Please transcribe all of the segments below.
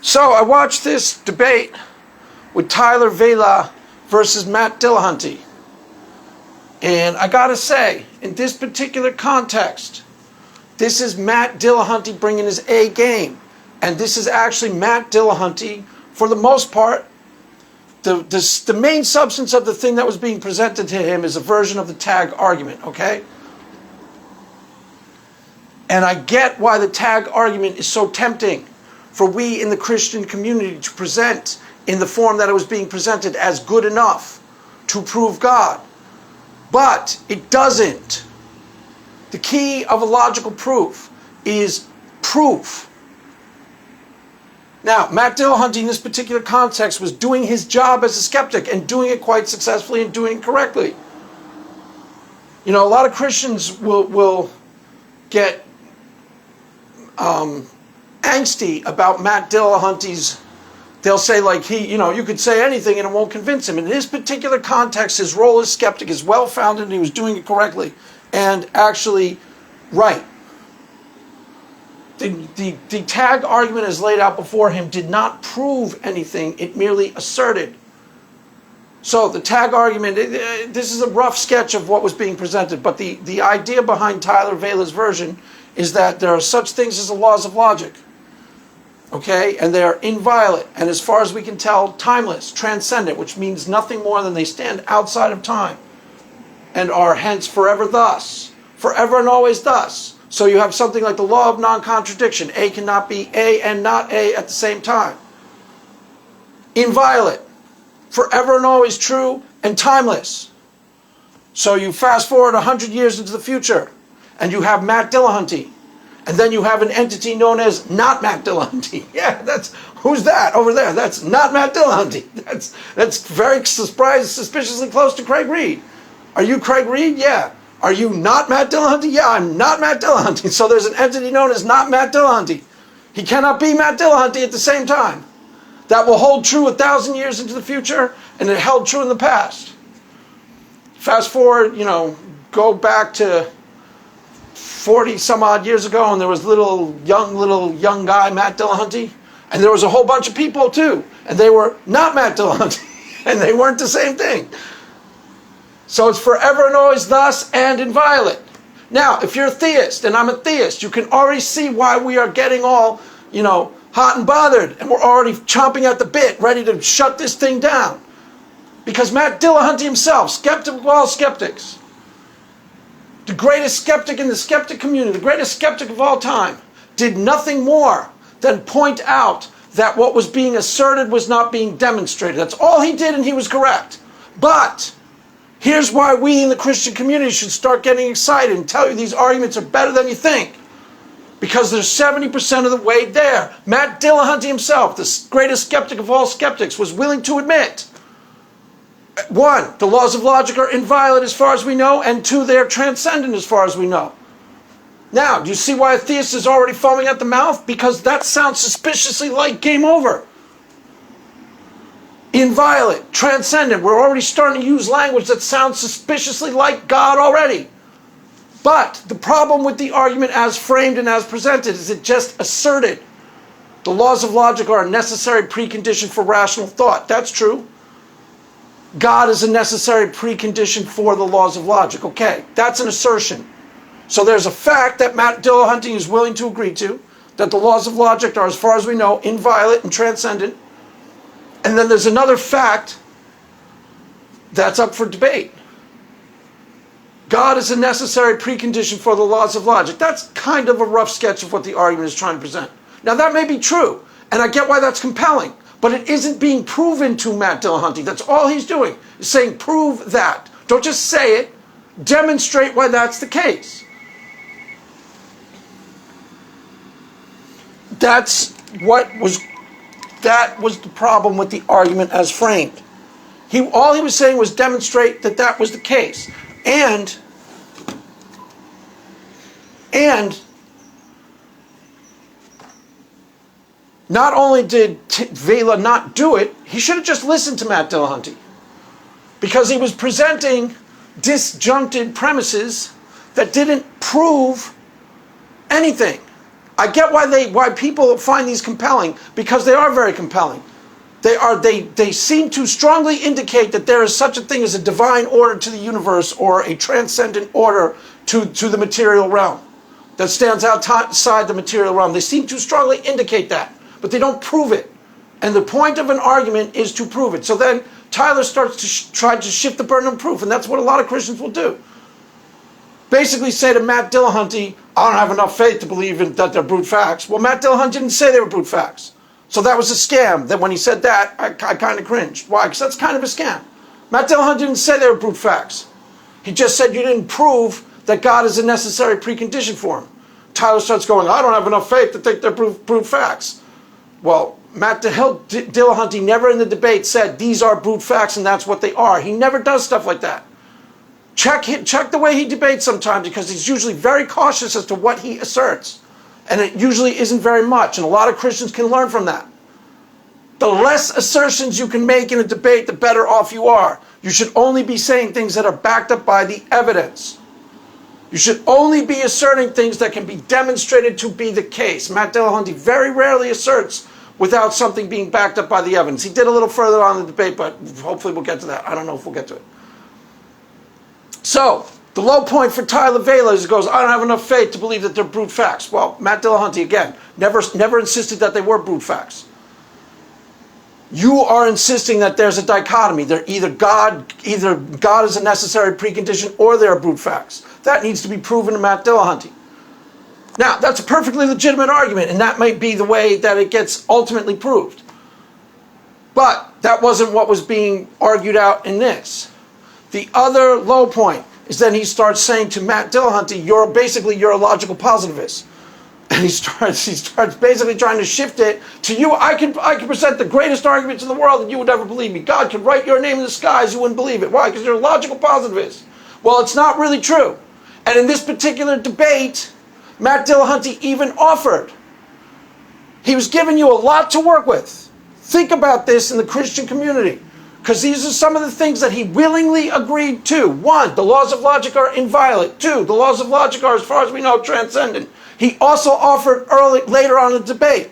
So I watched this debate with Tyler Vela versus Matt Dillahunty. And I gotta say, in this particular context, this is Matt Dillahunty bringing his A game. And this is actually Matt Dillahunty, for the most part, the main substance of the thing that was being presented to him is a version of the tag argument, okay? And I get why the tag argument is so tempting for we in the Christian community to present in the form that it was being presented as good enough to prove God. But it doesn't. The key of a logical proof is proof. Now, Matt Dillahunty in this particular context was doing his job as a skeptic and doing it quite successfully and doing it correctly. You know, a lot of Christians will get angsty about Matt Dillahunty's. They'll say, like, you could say anything and it won't convince him. In this particular context, his role as skeptic is well-founded and he was doing it correctly and actually right. The tag argument as laid out before him did not prove anything. It merely asserted. So the tag argument, this is a rough sketch of what was being presented, but the idea behind Tyler Vela's version is that there are such things as the laws of logic. Okay, and they are inviolate, and as far as we can tell, timeless, transcendent, which means nothing more than they stand outside of time and are hence forever thus, forever and always thus. So you have something like the law of non-contradiction. A cannot be A and not A at the same time. Inviolate, forever and always true, and timeless. So you fast forward 100 years into the future, and you have Matt Dillahunty. And then you have an entity known as not Matt Dillahunty. Yeah, who's that over there? That's not Matt Dillahunty. That's very suspiciously close to Craig Reed. Are you Craig Reed? Yeah. Are you not Matt Dillahunty? Yeah, I'm not Matt Dillahunty. So there's an entity known as not Matt Dillahunty. He cannot be Matt Dillahunty at the same time. That will hold true 1,000 years into the future, and it held true in the past. Fast forward, go back to 40 some odd years ago, and there was little young guy, Matt Dillahunty, and there was a whole bunch of people too, and they were not Matt Dillahunty, and they weren't the same thing. So it's forever and always thus and inviolate. Now, if you're a theist, and I'm a theist, you can already see why we are getting all, hot and bothered, and we're already chomping at the bit, ready to shut this thing down. Because Matt Dillahunty himself, skeptic of all skeptics, the greatest skeptic in the skeptic community, the greatest skeptic of all time, did nothing more than point out that what was being asserted was not being demonstrated. That's all he did, and he was correct. But here's why we in the Christian community should start getting excited and tell you these arguments are better than you think. Because they're 70% of the way there. Matt Dillahunty himself, the greatest skeptic of all skeptics, was willing to admit, 1, the laws of logic are inviolate as far as we know, and 2, they are transcendent as far as we know. Now, do you see why a theist is already foaming at the mouth? Because that sounds suspiciously like game over. Inviolate, transcendent. We're already starting to use language that sounds suspiciously like God already. But the problem with the argument as framed and as presented is it just asserted the laws of logic are a necessary precondition for rational thought. That's true. God is a necessary precondition for the laws of logic. Okay, that's an assertion. So there's a fact that Matt Dillahunty is willing to agree to, that the laws of logic are, as far as we know, inviolate and transcendent. And then there's another fact that's up for debate. God is a necessary precondition for the laws of logic. That's kind of a rough sketch of what the argument is trying to present. Now that may be true, and I get why that's compelling. But it isn't being proven to Matt Dillahunty. That's all he's doing, is saying, prove that. Don't just say it. Demonstrate why that's the case. That was the problem with the argument as framed. All he was saying was demonstrate that that was the case. And not only did Vela not do it, he should have just listened to Matt Dillahunty. Because he was presenting disjuncted premises that didn't prove anything. I get why people find these compelling, because they are very compelling. They seem to strongly indicate that there is such a thing as a divine order to the universe, or a transcendent order to the material realm that stands outside the material realm. They seem to strongly indicate that, but they don't prove it. And the point of an argument is to prove it. So then Tyler starts to try to shift the burden of proof, and that's what a lot of Christians will do. Basically say to Matt Dillahunty, I don't have enough faith to believe that they're brute facts. Well, Matt Dillahunty didn't say they were brute facts. So that was a scam. That when he said that, I kind of cringed. Why? Because that's kind of a scam. Matt Dillahunty didn't say they were brute facts. He just said you didn't prove that God is a necessary precondition for him. Tyler starts going, I don't have enough faith to think they're brute facts. Well, Matt Dillahunty never in the debate said these are brute facts and that's what they are. He never does stuff like that. Check the way he debates sometimes, because he's usually very cautious as to what he asserts. And it usually isn't very much. And a lot of Christians can learn from that. The less assertions you can make in a debate, the better off you are. You should only be saying things that are backed up by the evidence. You should only be asserting things that can be demonstrated to be the case. Matt Dillahunty very rarely asserts without something being backed up by the evidence. He did a little further on in the debate, but hopefully we'll get to that. I don't know if we'll get to it. So, the low point for Tyler Vela is he goes, I don't have enough faith to believe that they're brute facts. Well, Matt Dillahunty, again, never insisted that they were brute facts. You are insisting that there's a dichotomy. They're either God is a necessary precondition, or they're brute facts. That needs to be proven to Matt Dillahunty. Now, that's a perfectly legitimate argument, and that might be the way that it gets ultimately proved. But that wasn't what was being argued out in this. The other low point is then he starts saying to Matt Dillahunty, you're a logical positivist. And he starts basically trying to shift it to you. I can present the greatest arguments in the world and you would never believe me. God can write your name in the skies, you wouldn't believe it. Why? Because you're a logical positivist. Well, it's not really true. And in this particular debate, Matt Dillahunty even offered. He was giving you a lot to work with. Think about this in the Christian community, because these are some of the things that he willingly agreed to. 1, the laws of logic are inviolate. 2, the laws of logic are, as far as we know, transcendent. He also offered later on in the debate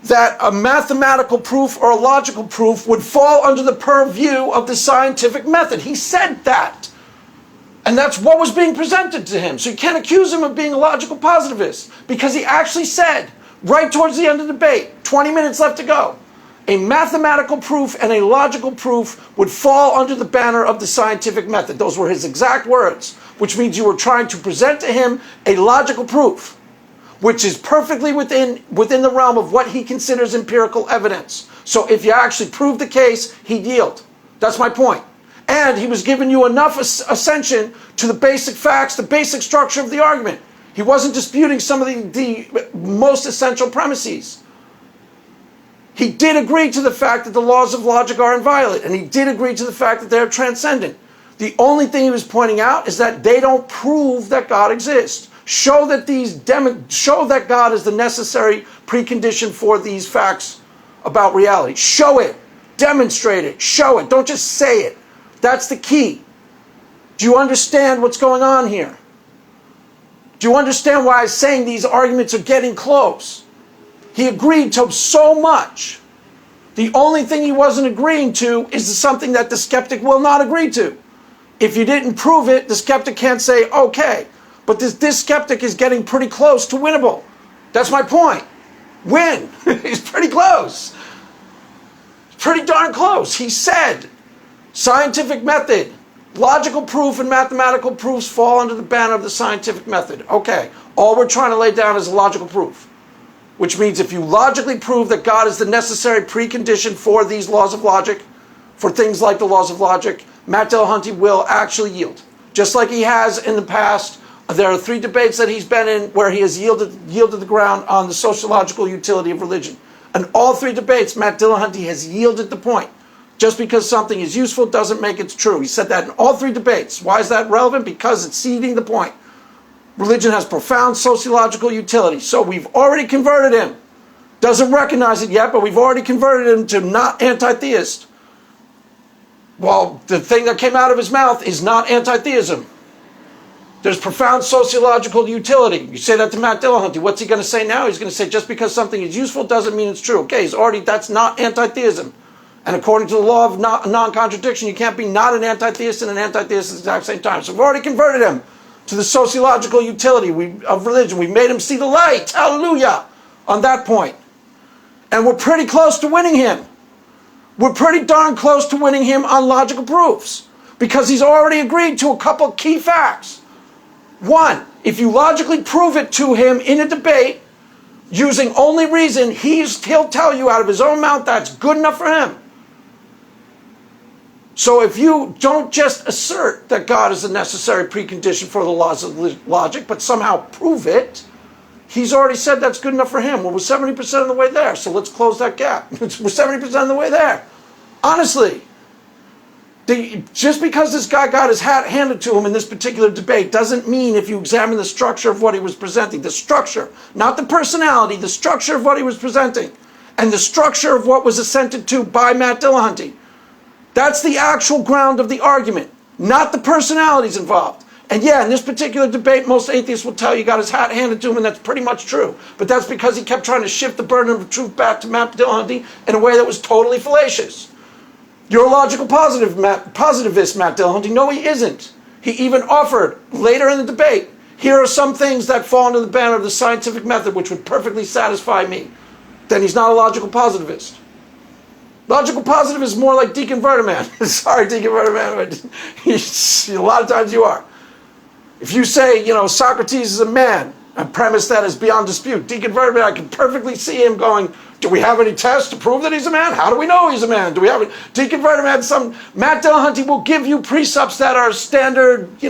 that a mathematical proof or a logical proof would fall under the purview of the scientific method. He said that. And that's what was being presented to him. So you can't accuse him of being a logical positivist, because he actually said, right towards the end of the debate, 20 minutes left to go, a mathematical proof and a logical proof would fall under the banner of the scientific method. Those were his exact words, which means you were trying to present to him a logical proof, which is perfectly within the realm of what he considers empirical evidence. So if you actually prove the case, he'd yield. That's my point. And he was giving you enough ascension to the basic facts, the basic structure of the argument. He wasn't disputing some of the most essential premises. He did agree to the fact that the laws of logic are inviolate, and he did agree to the fact that they're transcendent. The only thing he was pointing out is that they don't prove that God exists. Show that God is the necessary precondition for these facts about reality. Show it. Demonstrate it. Show it. Don't just say it. That's the key. Do you understand what's going on here? Do you understand why I'm saying these arguments are getting close? He agreed to so much. The only thing he wasn't agreeing to is something that the skeptic will not agree to. If you didn't prove it, the skeptic can't say, okay. But this skeptic is getting pretty close to winnable. That's my point. Win. He's pretty close. Pretty darn close. He said, scientific method, logical proof and mathematical proofs fall under the banner of the scientific method. Okay. All we're trying to lay down is a logical proof, which means if you logically prove that God is the necessary precondition for these laws of logic, for things like the laws of logic, Matt Dillahunty will actually yield. Just like he has in the past. There are 3 debates that he's been in where he has yielded the ground on the sociological utility of religion. And all 3 debates, Matt Dillahunty has yielded the point. Just because something is useful doesn't make it true. He said that in all 3 debates. Why is that relevant? Because it's ceding the point. Religion has profound sociological utility. So we've already converted him. Doesn't recognize it yet, but we've already converted him to not anti-theist. Well, the thing that came out of his mouth is not anti-theism. There's profound sociological utility. You say that to Matt Dillahunty. What's he going to say now? He's going to say just because something is useful doesn't mean it's true. Okay, that's not anti-theism. And according to the law of non-contradiction, you can't be not an anti-theist and an anti-theist at the exact same time. So we've already converted him to the sociological utility of religion. We've made him see the light. Hallelujah. On that point. And we're pretty close to winning him. We're pretty darn close to winning him on logical proofs. Because he's already agreed to a couple key facts. One, if you logically prove it to him in a debate, using only reason, he'll tell you out of his own mouth that's good enough for him. So if you don't just assert that God is a necessary precondition for the laws of logic, but somehow prove it, he's already said that's good enough for him. Well, we're 70% of the way there, so let's close that gap. We're 70% of the way there. Honestly. Just because this guy got his hat handed to him in this particular debate doesn't mean, if you examine the structure of what he was presenting, the structure, not the personality, the structure of what he was presenting, and the structure of what was assented to by Matt Dillahunty. That's the actual ground of the argument, not the personalities involved. And yeah, in this particular debate, most atheists will tell you he got his hat handed to him, and that's pretty much true. But that's because he kept trying to shift the burden of truth back to Matt Dillahunty in a way that was totally fallacious. You're a logical positivist, Matt Dillahunty. No, he isn't. He even offered, later in the debate, here are some things that fall under the banner of the scientific method which would perfectly satisfy me. Then he's not a logical positivist. Logical positivist is more like Deacon Vertiman. Sorry, Deacon Vertiman. A lot of times you are. If you say, Socrates is a man, a premise that is beyond dispute, Deacon Vertiman, I can perfectly see him going, do we have any tests to prove that he's a man? How do we know he's a man? Do we have Deacon Vertiman? Matt Dillahunty will give you precepts that are standard. He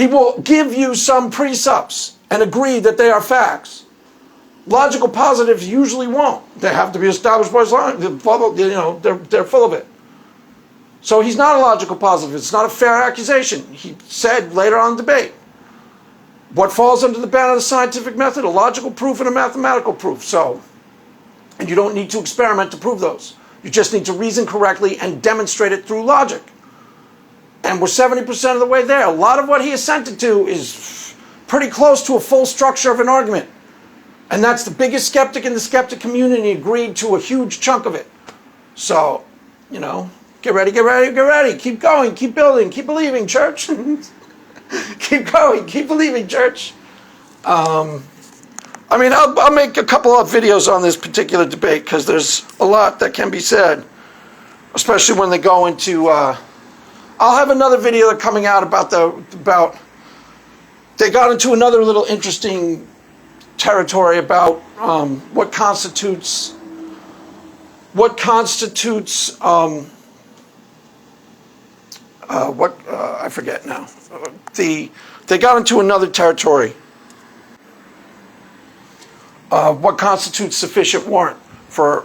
will give you some precepts and agree that they are facts. Logical positives usually won't. They have to be established by science. They're full of it. So he's not a logical positivist. It's not a fair accusation. He said later on in the debate, what falls under the banner of the scientific method? A logical proof and a mathematical proof. And you don't need to experiment to prove those. You just need to reason correctly and demonstrate it through logic. And we're 70% of the way there. A lot of what he assented to is pretty close to a full structure of an argument. And that's the biggest skeptic in the skeptic community agreed to a huge chunk of it. So, get ready. Keep going, keep building, keep believing, church. Keep going, keep believing, church. I'll make a couple of videos on this particular debate because there's a lot that can be said, especially when they go into. I'll have another video coming out about they got into another little interesting territory about what constitutes I forget now. They got into another territory. What constitutes sufficient warrant for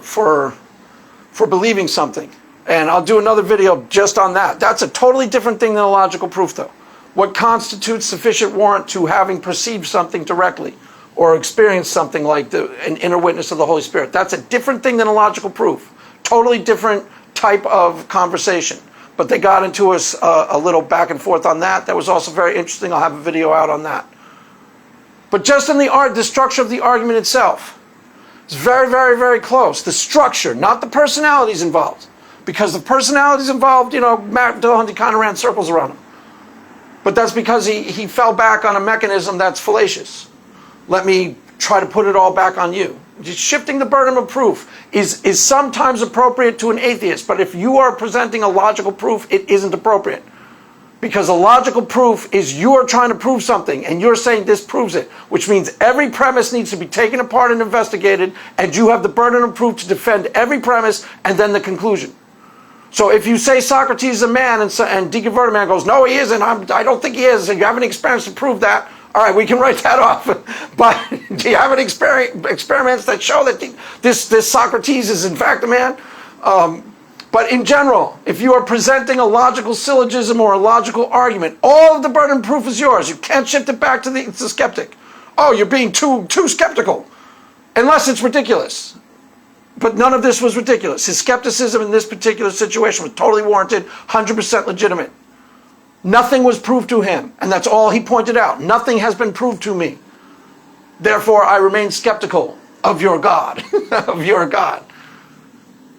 believing something. And I'll do another video just on that. That's a totally different thing than a logical proof, though. What constitutes sufficient warrant to having perceived something directly or experienced something like an inner witness of the Holy Spirit. That's a different thing than a logical proof. Totally different type of conversation. But they got into a little back and forth on that. That was also very interesting. I'll have a video out on that. But just in the structure of the argument itself, it's very, very, very close. The structure, not the personalities involved. Because the personalities involved, Matt Dillahunty kind of ran circles around him. But that's because he fell back on a mechanism that's fallacious. Let me try to put it all back on you. Just shifting the burden of proof is sometimes appropriate to an atheist, but if you are presenting a logical proof, it isn't appropriate. Because a logical proof is you are trying to prove something, and you're saying this proves it, which means every premise needs to be taken apart and investigated, and you have the burden of proof to defend every premise and then the conclusion. So if you say Socrates is a man, and Deacon Vertiman goes, no, he isn't, I don't think he is, and you have any experience to prove that, all right, we can write that off. But do you have any experiments that show that this Socrates is in fact a man? But in general, if you are presenting a logical syllogism or a logical argument, all of the burden of proof is yours. You can't shift it back to the skeptic. Oh, you're being too skeptical. Unless it's ridiculous. But none of this was ridiculous. His skepticism in this particular situation was totally warranted, 100% legitimate. Nothing was proved to him, and that's all he pointed out. Nothing has been proved to me. Therefore, I remain skeptical of your God, of your God.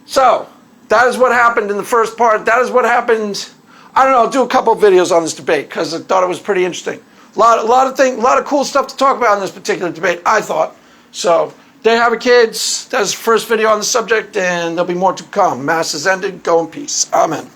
So, that is what happened in the first part. That is what happened. I don't know, I'll do a couple of videos on this debate because I thought it was pretty interesting. A lot of cool stuff to talk about in this particular debate, I thought. So, there you have it, kids. That's the first video on the subject, and there'll be more to come. Mass is ended. Go in peace. Amen.